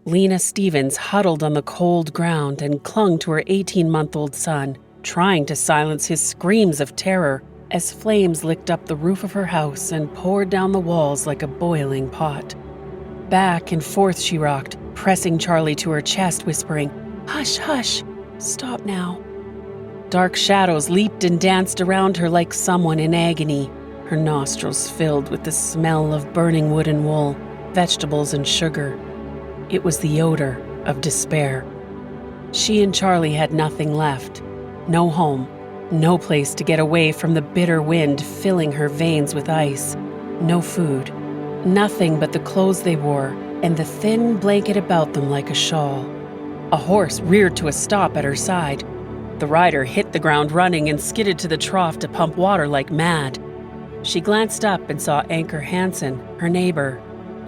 Lena Stevens huddled on the cold ground and clung to her 18-month-old son, trying to silence his screams of terror as flames licked up the roof of her house and poured down the walls like a boiling pot. Back and forth she rocked, pressing Charlie to her chest, whispering, "Hush, hush, stop now." Dark shadows leaped and danced around her like someone in agony, her nostrils filled with the smell of burning wood and wool, vegetables and sugar. It was the odor of despair. She and Charlie had nothing left. No home, no place to get away from the bitter wind filling her veins with ice. No food, nothing but the clothes they wore and the thin blanket about them like a shawl. A horse reared to a stop at her side. The rider hit the ground running and skidded to the trough to pump water like mad. She glanced up and saw Anker, her neighbor,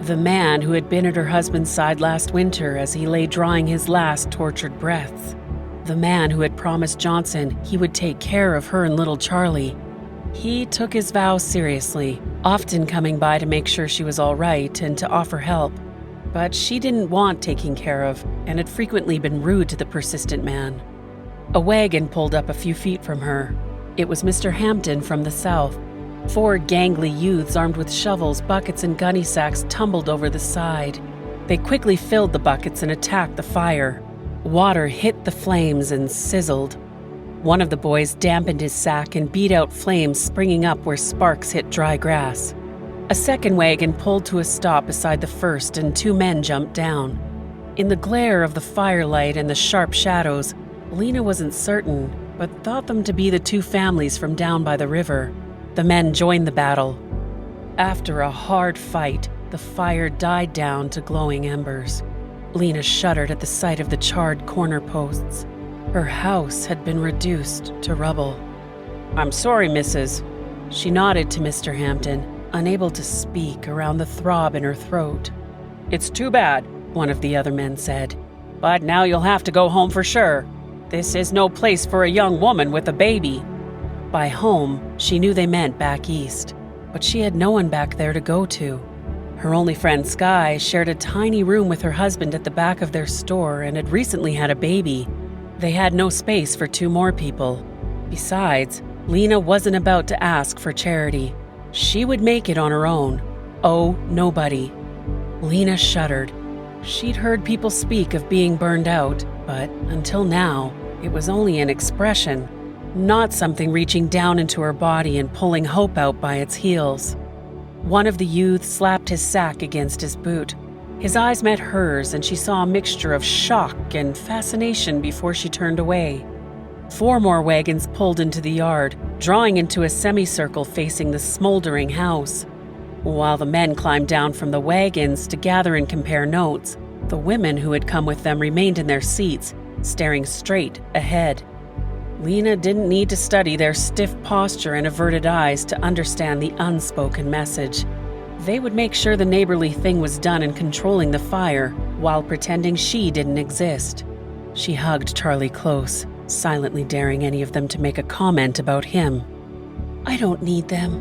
the man who had been at her husband's side last winter as he lay drawing his last tortured breaths. The man who had promised Johnson he would take care of her and little Charlie. He took his vows seriously, often coming by to make sure she was all right and to offer help. But she didn't want taking care of and had frequently been rude to the persistent man. A wagon pulled up a few feet from her. It was Mr. Hampton from the south. 4 gangly youths armed with shovels, buckets, and gunny sacks tumbled over the side. They quickly filled the buckets and attacked the fire. Water hit the flames and sizzled. One of the boys dampened his sack and beat out flames springing up where sparks hit dry grass. A second wagon pulled to a stop beside the first and 2 men jumped down. In the glare of the firelight and the sharp shadows, Lena wasn't certain, but thought them to be the 2 families from down by the river. The men joined the battle. After a hard fight, the fire died down to glowing embers. Lena shuddered at the sight of the charred corner posts. Her house had been reduced to rubble. "I'm sorry, Mrs." She nodded to Mr. Hampton, unable to speak around the throb in her throat. "It's too bad," one of the other men said. "But now you'll have to go home for sure. This is no place for a young woman with a baby." By home, she knew they meant back east, but she had no one back there to go to. Her only friend, Skye, shared a tiny room with her husband at the back of their store and had recently had a baby. They had no space for 2 more people. Besides, Lena wasn't about to ask for charity. She would make it on her own. Oh, nobody. Lena shuddered. She'd heard people speak of being burned out, but until now, it was only an expression, not something reaching down into her body and pulling hope out by its heels. One of the youths slapped his sack against his boot. His eyes met hers, and she saw a mixture of shock and fascination before she turned away. 4 more wagons pulled into the yard, drawing into a semicircle facing the smoldering house. While the men climbed down from the wagons to gather and compare notes, the women who had come with them remained in their seats, staring straight ahead. Lena didn't need to study their stiff posture and averted eyes to understand the unspoken message. They would make sure the neighborly thing was done in controlling the fire while pretending she didn't exist. She hugged Charlie close, silently daring any of them to make a comment about him. "I don't need them."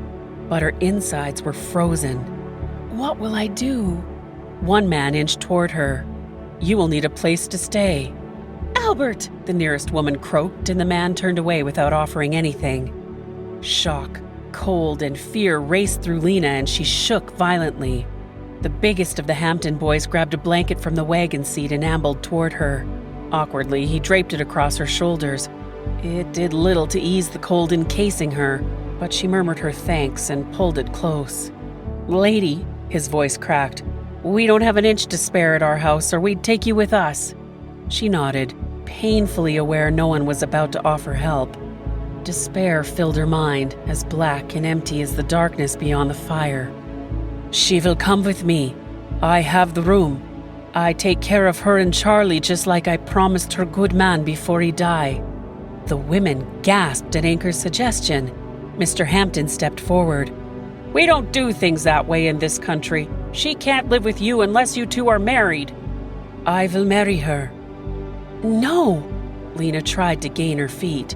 But her insides were frozen. "What will I do?" One man inched toward her. "You will need a place to stay." "Albert!" the nearest woman croaked, and the man turned away without offering anything. Shock, cold, and fear raced through Lena, and she shook violently. The biggest of the Hampton boys grabbed a blanket from the wagon seat and ambled toward her. Awkwardly, he draped it across her shoulders. It did little to ease the cold encasing her, but she murmured her thanks and pulled it close. "Lady," his voice cracked, "we don't have an inch to spare at our house, or we'd take you with us." She nodded, painfully aware no one was about to offer help. Despair filled her mind, as black and empty as the darkness beyond the fire. "She will come with me. I have the room. I take care of her and Charlie just like I promised her good man before he died." The women gasped at Anker's suggestion. Mr. Hampton stepped forward. "We don't do things that way in this country. She can't live with you unless you 2 are married." "I will marry her." "No!" Lena tried to gain her feet.